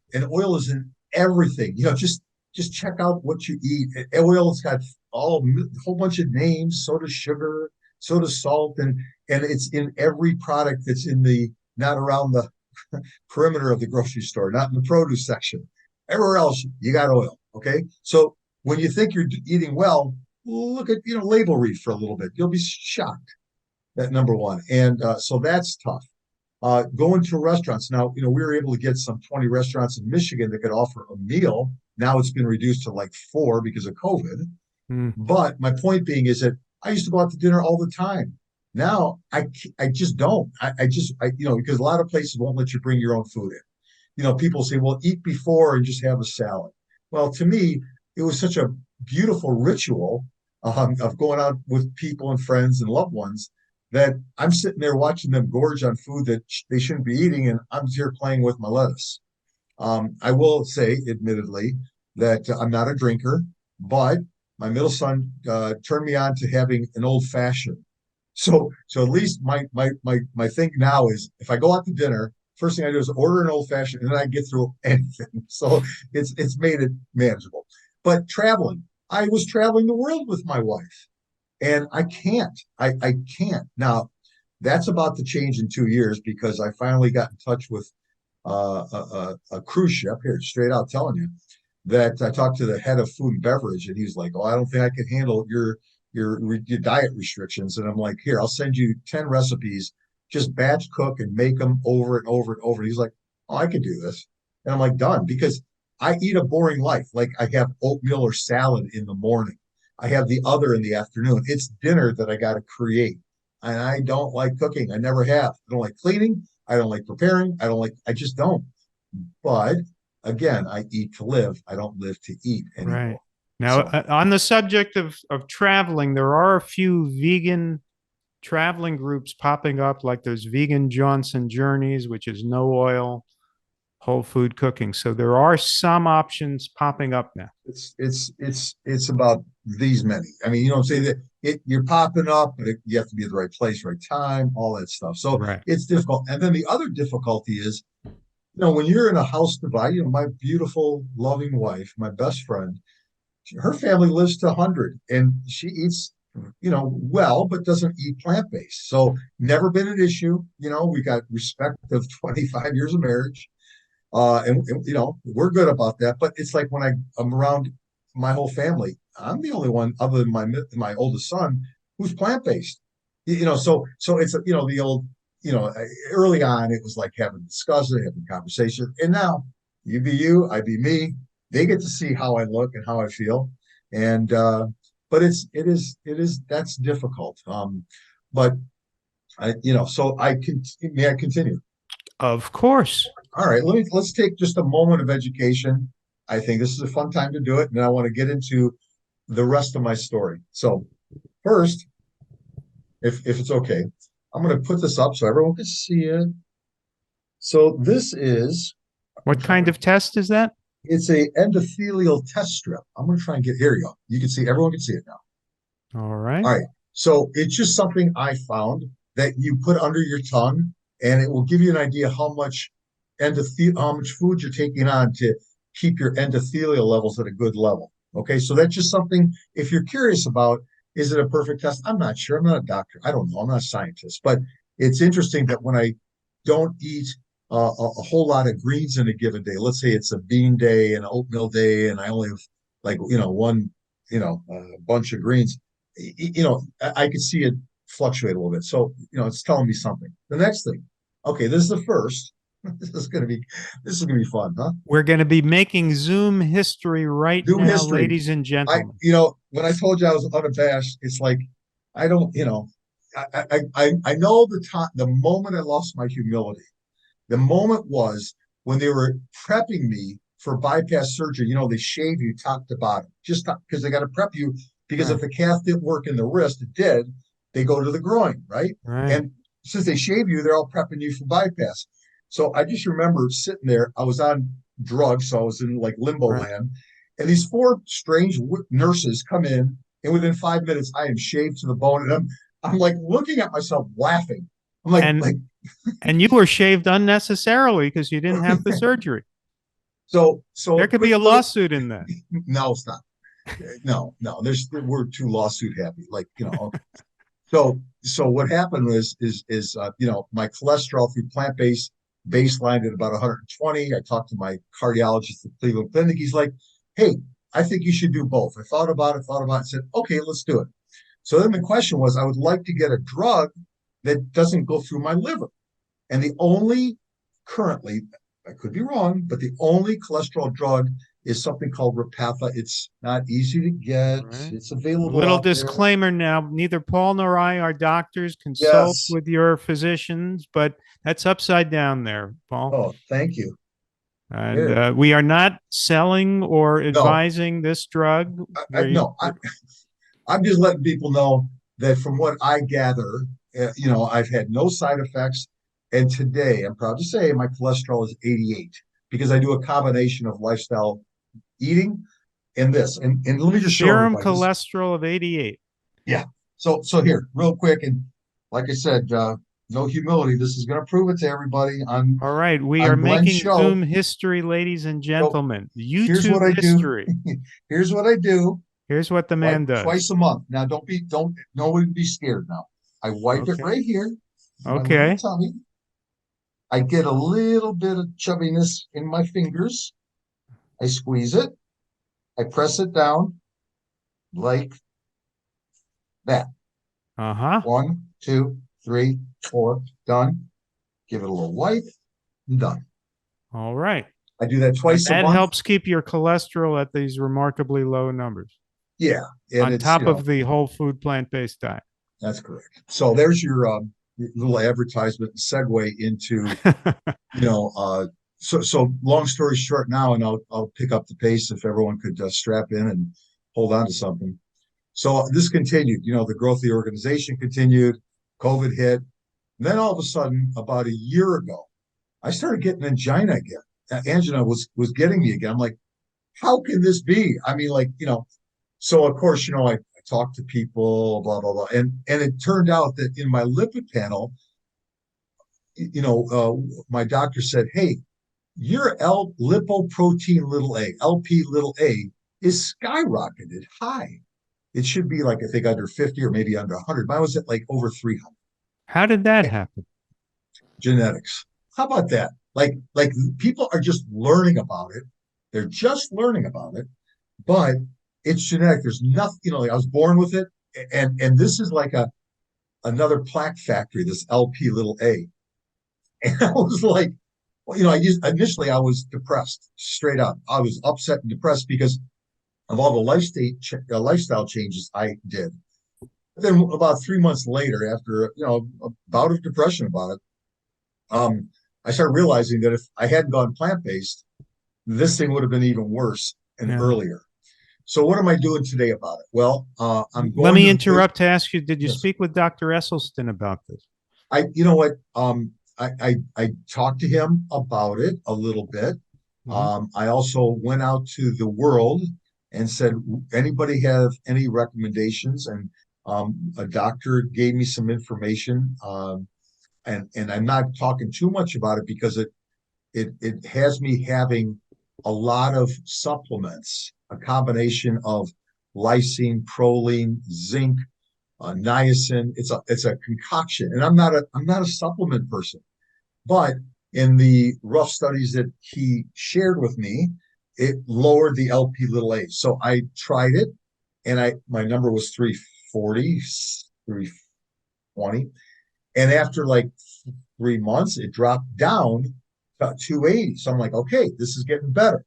is in everything. Just check out what you eat. Oil's got a whole bunch of names. So does sugar, so does salt, and it's in every product that's in the not around the perimeter of the grocery store, not in the produce section. Everywhere else, you got oil. Okay. So when you think you're eating well, look at, label read for a little bit. You'll be shocked. That number one. And so that's tough. Going to restaurants. Now, we were able to get some 20 restaurants in Michigan that could offer a meal. Now it's been reduced to like 4 because of COVID. But my point being is that I used to go out to dinner all the time. Now I just don't. Because a lot of places won't let you bring your own food in. People say, well, eat before and just have a salad. Well, to me, it was such a beautiful ritual of going out with people and friends and loved ones that I'm sitting there watching them gorge on food that they shouldn't be eating, and I'm here playing with my lettuce. I will say, admittedly, that I'm not a drinker, but my middle son turned me on to having an old fashioned. So at least my thing now is if I go out to dinner, first thing I do is order an old fashioned, and then I get through anything. So it's made it manageable. But traveling, I was traveling the world with my wife, and I can't. I can't. Now, that's about to change in 2 years because I finally got in touch with a cruise ship here, straight out telling you that I talked to the head of food and beverage, and he's like, "Oh, I don't think I can handle your diet restrictions." And I'm like, "Here, I'll send you 10 recipes. Just batch cook and make them over and over and over." And he's like, "Oh, I could do this." And I'm like, "Done," because I eat a boring life. Like I have oatmeal or salad in the morning. I have the other in the afternoon. It's dinner that I got to create. And I don't like cooking. I never have. I don't like cleaning. I don't like preparing. I just don't. But again, I eat to live. I don't live to eat anymore. Right. Now, So, on the subject of traveling, there are a few vegan traveling groups popping up, like there's Vegan Johnson Journeys, which is no oil, whole food cooking. So there are some options popping up now. it's about these many. I mean, I'm saying that you're popping up, but you have to be at the right place, right time, all that stuff. So Right. it's difficult. And then the other difficulty is, when you're in a house divide, my beautiful, loving wife, my best friend, her family lives to 100 and she eats, well, but doesn't eat plant-based. So never been an issue. We got respect of 25 years of marriage. And we're good about that. But it's like when I'm around my whole family, I'm the only one other than my oldest son who's plant-based. So it's the old, early on it was like having discussion, having conversation, and now you be you, I be me. They get to see how I look and how I feel, and but it is that's difficult. But so may I continue? Of course. All right, let's take just a moment of education. I think this is a fun time to do it, and I want to get into the rest of my story. So first, if it's okay, I'm going to put this up so everyone can see it. So this is What kind of test is that? it's a endothelial test strip. I'm going to try and here you go. You can see, everyone can see it now. All right. All right. So it's just something I found that you put under your tongue, and it will give you an idea how much food you're taking on to keep your endothelial levels at a good level. Okay, so that's just something, if you're curious about, is it a perfect test? I'm not sure. I'm not a doctor. I don't know. I'm not a scientist. But it's interesting that when I don't eat a whole lot of greens in a given day, let's say it's a bean day and an oatmeal day, and I only have one bunch of greens, I could see it fluctuate a little bit. So it's telling me something. The next thing, okay, this is the first. This is gonna be fun, huh? We're going to be making Zoom history right Zoom now, history. ladies and gentlemen. When I told you I was unabashed, it's like I don't, I know the moment I lost my humility. The moment was when they were prepping me for bypass surgery. They shave you top to bottom just because they got to prep you, because if the calf didn't work in the wrist, it did. They go to the groin, right? Right. And since they shave you, they're all prepping you for bypass. So I just remember sitting there. I was on drugs, so I was in like limbo land. And these 4 strange nurses come in, and within 5 minutes, I am shaved to the bone, and I'm like looking at myself, laughing. I'm like, and you were shaved unnecessarily because you didn't have the surgery. So there could be a lawsuit in that. No, stop. No. We're too lawsuit happy. So what happened is my cholesterol through plant-based baselined at about 120. I talked to my cardiologist at Cleveland Clinic. He's like, hey, I think you should do both. I thought about it, and said, okay, let's do it. So then the question was, I would like to get a drug that doesn't go through my liver. And the only currently, I could be wrong, but the only cholesterol drug is something called Repatha. It's not easy to get. Right. It's available Little out there. disclaimer now, neither Paul nor I are doctors. Consult Yes. with your physicians, but that's upside down there, Paul. Oh, thank you. And we are not selling or advising this drug. I'm just letting people know that from what I gather, I've had no side effects. And today, I'm proud to say my cholesterol is 88 because I do a combination of lifestyle eating and this. And let me just show serum everybody this. cholesterol of 88. Yeah. So here, real quick, and like I said, no humility. This is going to prove it to everybody. All right, we are making Zoom history, ladies and gentlemen. YouTube history. Here's what I do. Here's what the man does. Twice a month. Now, nobody be scared now. I wipe it right here. Okay. Tummy. I get a little bit of chubbiness in my fingers. I squeeze it. I press it down like that. 1, 2, 3, 4, done. Give it a little wipe, and done. All right. I do that twice a month. That helps keep your cholesterol at these remarkably low numbers. Yeah. And on top of the whole food plant-based diet. That's correct. So there's your little advertisement segue into, so long story short now, and I'll pick up the pace if everyone could strap in and hold on to something. So this continued, the growth of the organization continued, COVID hit. And then all of a sudden, about a year ago, I started getting angina again. Angina was getting me again. I'm like, how can this be? I mean, so of course, I talked to people, blah, blah, blah. And it turned out that in my lipid panel, my doctor said, hey, your lipoprotein little a, LP little a, is skyrocketed high. It should be I think under 50 or maybe under 100. Mine was at over 300. How did that happen? Genetics. How about that? Like people are just learning about it. They're just learning about it, but it's genetic. There's nothing, I was born with it. And this is like another plaque factory, this LP little a. And I was like, initially I was depressed, straight up. I was upset and depressed because of all the lifestyle changes I did. But then about 3 months later, after a bout of depression about it, I started realizing that if I hadn't gone plant-based, this thing would have been even worse and earlier. So what am I doing today about it? Well, I'm going. Let me interrupt to ask you: did you speak with Dr. Esselstyn about this? I talked to him about it a little bit. I also went out to the world and said, anybody have any recommendations? And a doctor gave me some information. And I'm not talking too much about it because it has me having a lot of supplements, a combination of lysine, proline, zinc, niacin. It's a concoction, and I'm not a supplement person, but in the rough studies that he shared with me, it lowered the LP little a. So I tried it, and my number was 340, 320, and after 3 months, it dropped down to 280. So I'm like, okay, this is getting better.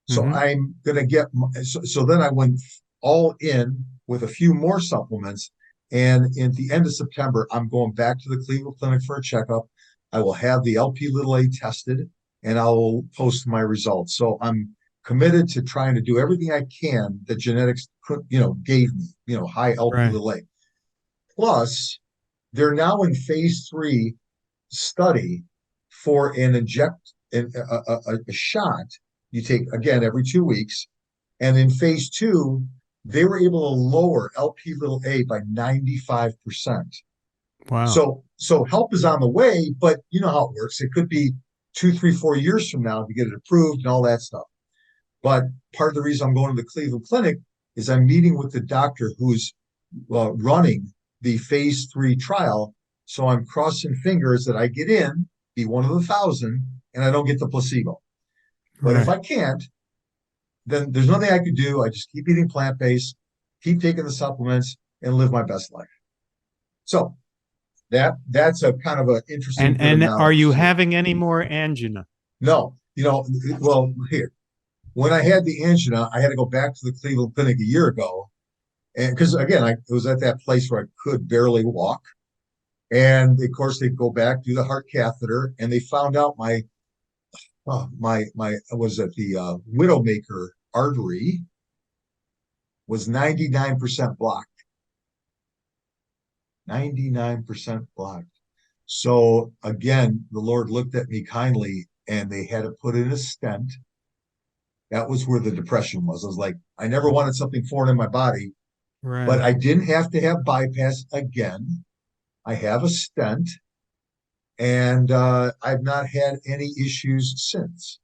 So I'm gonna get. So then I went all in with a few more supplements, and at the end of September, I'm going back to the Cleveland Clinic for a checkup. I will have the LP little a tested, and I will post my results. So I'm committed to trying to do everything I can that genetics gave me, high LP little a. Plus, they're now in phase 3 study for a shot you take again every 2 weeks, and in phase 2 they were able to lower LP little a by 95%. Wow. So help is on the way, but you know how it works. It could be 2, 3, 4 years from now to get it approved and all that stuff. But part of the reason I'm going to the Cleveland Clinic is I'm meeting with the doctor who's running the phase 3 trial. So I'm crossing fingers that I get in be one of the 1,000 and I don't get the placebo. But if I can't, then there's nothing I can do. I just keep eating plant-based, keep taking the supplements, and live my best life. So that's a kind of an interesting bit of And are knowledge you too. having any more angina? No, well, here, when I had the angina, I had to go back to the Cleveland Clinic a year ago. And because again, it was at that place where I could barely walk. And of course, they go back, do the heart catheter, and they found out my was it the Widowmaker artery was 99% blocked. 99% blocked. So again, the Lord looked at me kindly and they had to put in a stent. That was where the depression was. I was like, I never wanted something foreign in my body, but I didn't have to have bypass again. I have a stent and I've not had any issues since.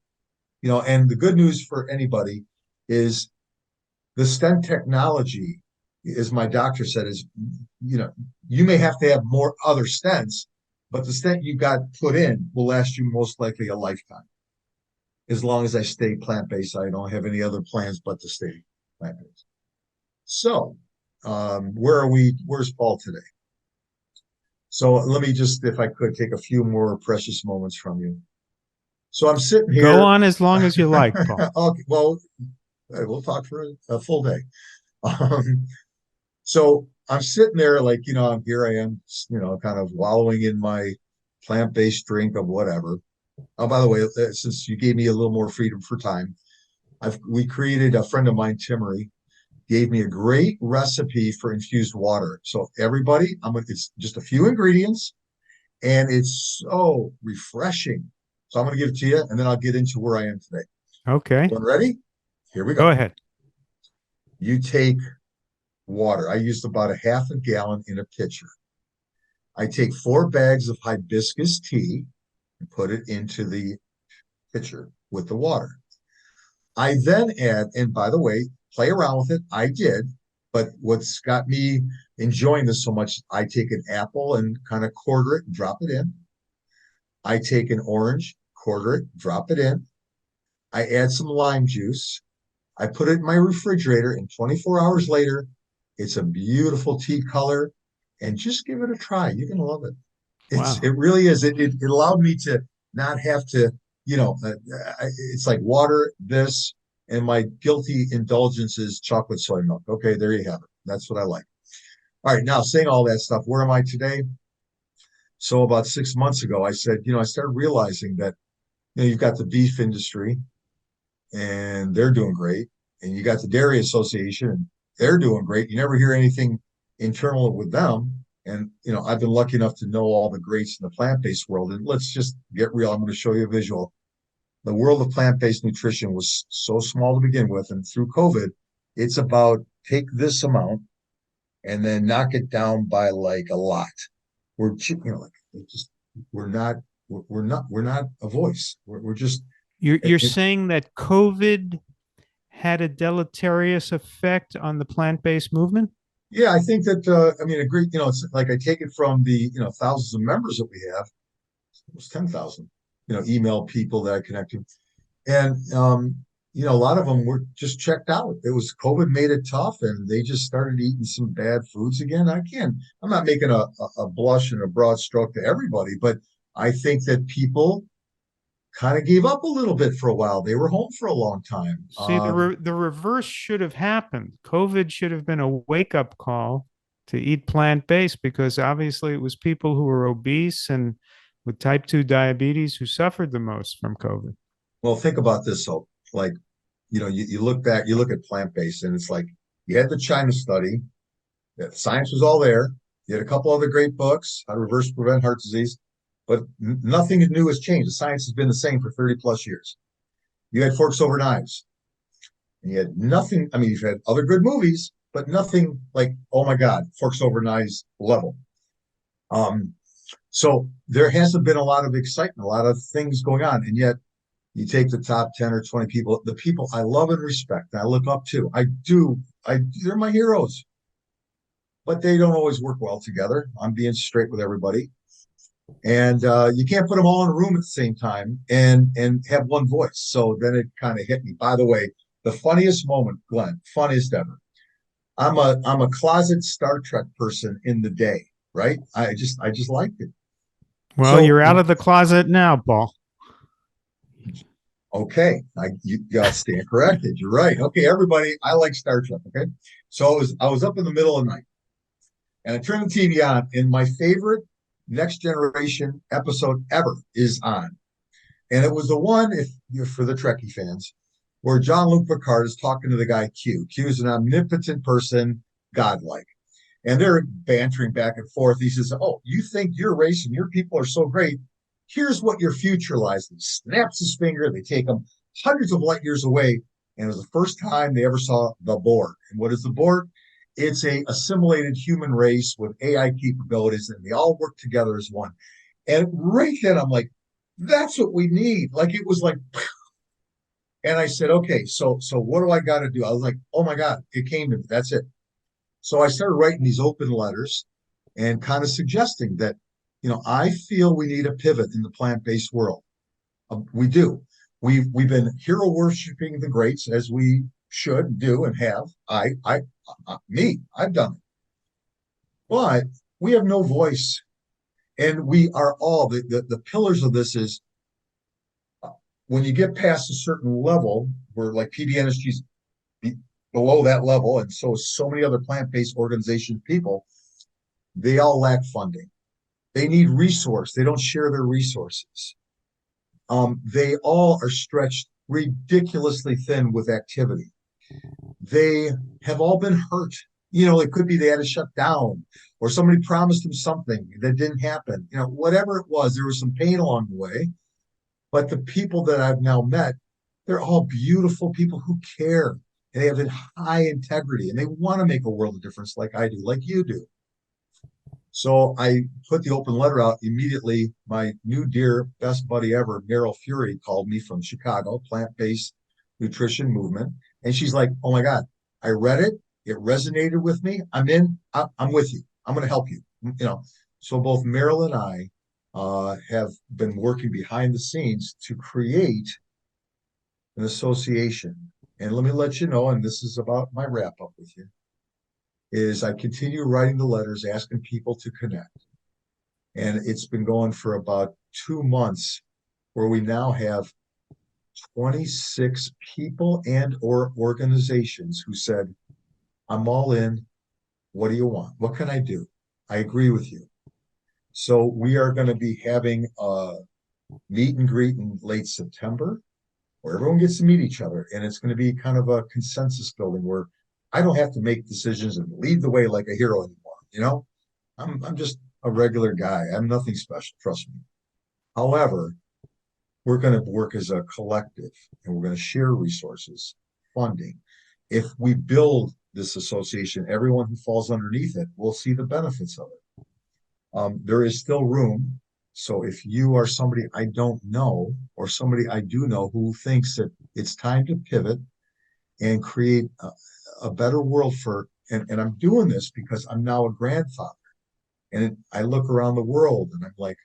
And the good news for anybody is the stent technology, as my doctor said, is, you may have to have more other stents, but the stent you got put in will last you most likely a lifetime. As long as I stay plant-based, I don't have any other plans but to stay plant-based. So, where's Paul today? So let me just, if I could, take a few more precious moments from you. So I'm sitting here. Go on as long as you like, Paul. Okay, well, we'll talk for a full day. So I'm sitting there like, here I am, kind of wallowing in my plant-based drink of whatever. Oh, by the way, since you gave me a little more freedom for time, we created, a friend of mine, Timmery, gave me a great recipe for infused water. So everybody, it's just a few ingredients and it's so refreshing. So I'm going to give it to you and then I'll get into where I am today. Okay. Everyone ready? Here we go. Go ahead. You take water. I used about a half a gallon in a pitcher. I take 4 bags of hibiscus tea and put it into the pitcher with the water. I then add, and by the way, play around with it. I did, but what's got me enjoying this so much, I take an apple and kind of quarter it and drop it in. I take an orange, quarter it, drop it in. I add some lime juice. I put it in my refrigerator, and 24 hours later, it's a beautiful tea color. And just give it a try. You're going to love it. It really is. It allowed me to not have to, it's like water, this, and my guilty indulgence is chocolate soy milk. Okay, there you have it. That's what I like. All right, now saying all that stuff, where am I today? So about 6 months ago, I said, I started realizing that, you've got the beef industry and they're doing great. And you got the Dairy Association and they're doing great. You never hear anything internal with them. And, I've been lucky enough to know all the greats in the plant-based world. And let's just get real. I'm going to show you a visual. The world of plant-based nutrition was so small to begin with. And through COVID, it's about take this amount and then knock it down by like a lot. We're, we're not a voice. We're just. You're saying that COVID had a deleterious effect on the plant-based movement? Yeah, I think that, agree. It's like I take it from the, thousands of members that we have. It was 10,000, email people that I connected. And, a lot of them were just checked out. It was COVID made it tough and they just started eating some bad foods again. I'm not making a blush and a broad stroke to everybody, but I think that people kind of gave up a little bit for a while. They were home for a long time. See, the reverse should have happened. COVID should have been a wake-up call to eat plant-based because obviously it was people who were obese and with type 2 diabetes who suffered the most from COVID. Well, think about this. So, like, you look back, you look at plant-based and it's like you had the China study, that science was all there. You had a couple other great books, How to Reverse Prevent Heart Disease. But nothing new has changed. The science has been the same for 30 plus years. You had Forks Over Knives. And you had nothing. You've had other good movies, but nothing like, oh my God, Forks Over Knives level. So there hasn't been a lot of excitement, a lot of things going on. And yet you take the top 10 or 20 people, the people I love and respect, and I look up to. They're my heroes. But they don't always work well together. I'm being straight with everybody. And you can't put them all in a room at the same time and have one voice. So then it kind of hit me. By the way, the funniest moment, Glenn, funniest ever. I'm a closet Star Trek person in the day, right? I just liked it. Well, So you're out of the closet now, Paul. okay, you stand corrected. You're right. Okay, everybody, I like Star Trek. Okay, so I was up in the middle of the night, and I turned the TV on, and my favorite Next Generation episode ever is on, and it was the one, if you're for the Trekkie fans, where Jean-Luc Picard is talking to the guy Q. Q is an omnipotent person, godlike. And they're bantering back and forth. He says, "Oh, you think your race and your people are so great? Here's what your future lies." He snaps his finger. They take him hundreds of light years away. And it was the first time they ever saw the Borg. And what is the Borg? It's a assimilated human race with AI capabilities, and they all work together as one. And right then, I'm like, that's what we need. Like it was like, and I said, okay, so what do I got to do? I was like, oh my God, it came to me. That's it. So I started writing these open letters and kind of suggesting that, I feel we need a pivot in the plant-based world. We do. We've been hero worshiping the greats, as we should do and have. I've done it. But we have no voice, and we are all the pillars of this is when you get past a certain level, where like PBNSG's below that level, and so many other plant-based organizations, people, they all lack funding. They need resource. They don't share their resources. They all are stretched ridiculously thin with activity. They have all been hurt. It could be they had to shut down, or somebody promised them something that didn't happen. Whatever it was, there was some pain along the way. But the people that I've now met, they're all beautiful people who care. They have a high integrity, and they want to make a world of difference like I do, like you do. So I put the open letter out immediately. My new dear best buddy ever, Meryl Fury, called me from Chicago, plant-based nutrition movement. And she's like, oh my God, I read it. It resonated with me. I'm in. I'm with you. I'm going to help you. So both Meryl and I have been working behind the scenes to create an association. And let me let you know, and this is about my wrap up with you, is I continue writing the letters asking people to connect. And it's been going for about 2 months, where we now have 26 people and or organizations who said, I'm all in. What do you want? What can I do? I agree with you. So we are going to be having a meet and greet in late September, where everyone gets to meet each other. And it's going to be kind of a consensus building where I don't have to make decisions and lead the way like a hero anymore. I'm just a regular guy. I'm nothing special, trust me. However, we're going to work as a collective, and we're going to share resources, funding. If we build this association, everyone who falls underneath it will see the benefits of it. There is still room. So if you are somebody I don't know, or somebody I do know who thinks that it's time to pivot and create a better world and I'm doing this because I'm now a grandfather, and I look around the world and I'm like,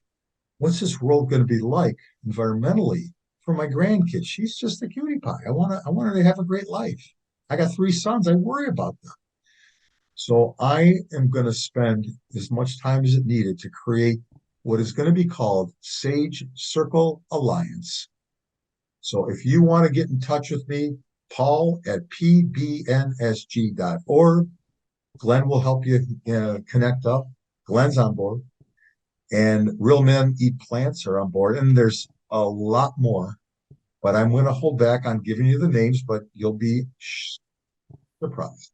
what's this world going to be like environmentally for my grandkids? She's just a cutie pie. I want her to have a great life. I got 3 sons. I worry about them. So I am going to spend as much time as it needed to create what is going to be called Sage Circle Alliance. So if you want to get in touch with me, Paul at pbnsg.org. Glenn will help you connect up. Glenn's on board. And Real Men Eat Plants are on board. And there's a lot more. But I'm going to hold back on giving you the names, but you'll be surprised.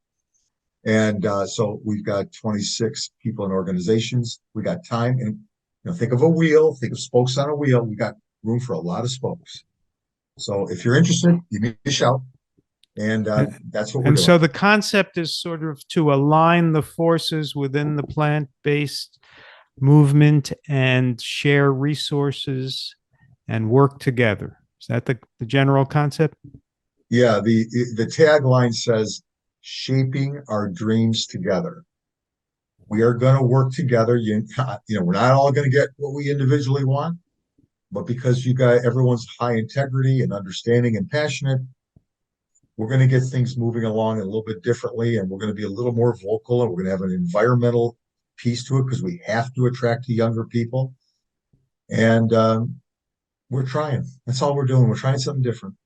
And so we've got 26 people and organizations. We got time. And think of a wheel. Think of spokes on a wheel. We got room for a lot of spokes. So if you're interested, give me a shout. And that's what we're doing. And so the concept is sort of to align the forces within the plant-based movement and share resources and work together. Is that the general concept? Yeah, the tagline says, shaping our dreams together. We are going to work together. We're not all going to get what we individually want, but because everyone's high integrity and understanding and passionate, we're going to get things moving along a little bit differently, and we're going to be a little more vocal, and we're going to have an environmental piece to it because we have to attract the younger people. And we're trying. That's all we're doing. We're trying something different.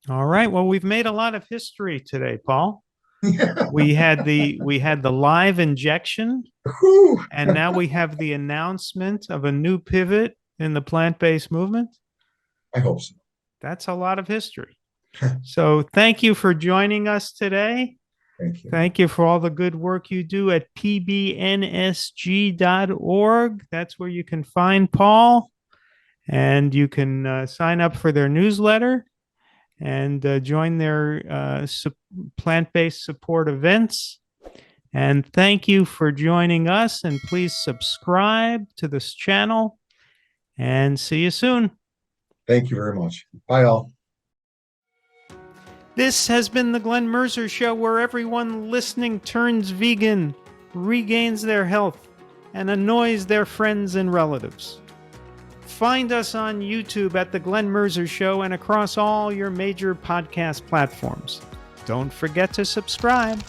All right. Well, we've made a lot of history today, Paul. Yeah. We had the live injection, Whew. and now we have the announcement of a new pivot in the plant-based movement. I hope so. That's a lot of history. So thank you for joining us today. Thank you. Thank you for all the good work you do at pbnsg.org. That's where you can find Paul, and you can sign up for their newsletter and join their plant-based support events. And thank you for joining us, and please subscribe to this channel, and see you soon. Thank you very much. Bye, all. This has been the Glenn Mercer Show, where everyone listening turns vegan, regains their health, and annoys their friends and relatives. Find us on YouTube at The Glenn Mercer Show and across all your major podcast platforms. Don't forget to subscribe.